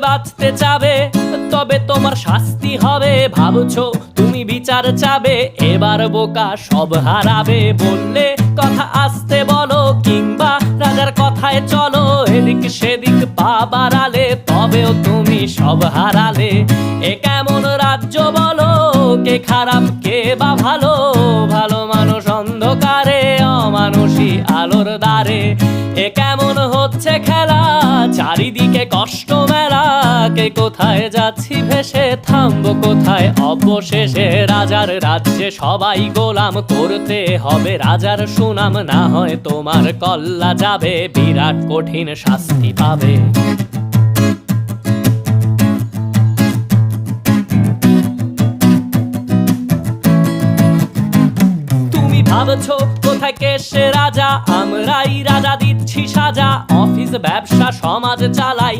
বাঁচতে চাবে, তবে তোমার শাস্তি হবে। ভাবছো তুমি বিচার চাবে, এবার বোকা সব হারাবে। বললে কথা আসতে বলো, কিংবা রাজার কথায় চলো, এদিক সেদিক পা বাড়ালে তবেও তুমি সব হারালে। এ কেমন রাজ্য বলো, কে খারাপ কে বা ভালো? ভালো মানুষ অন্ধকারে, অমানুষী আলোর দ্বারে। এ কেমন হচ্ছে খেলা, চারিদিকে কষ্ট মেলা। কে কোথায় যাচ্ছি ভেসে, থামবো কোথায় অবশেষে? রাজার রাজ্যে সবাই গোলাম, করতে হবে রাজার সুনাম। না হয় তোমার কল্লা যাবে, বিরাট কঠিন শাস্তি পাবে। ভাবছো কোথায় কে সে রাজা, আমরাই রাজা দিচ্ছি সাজা। অফিস ব্যবসা সমাজ চালাই।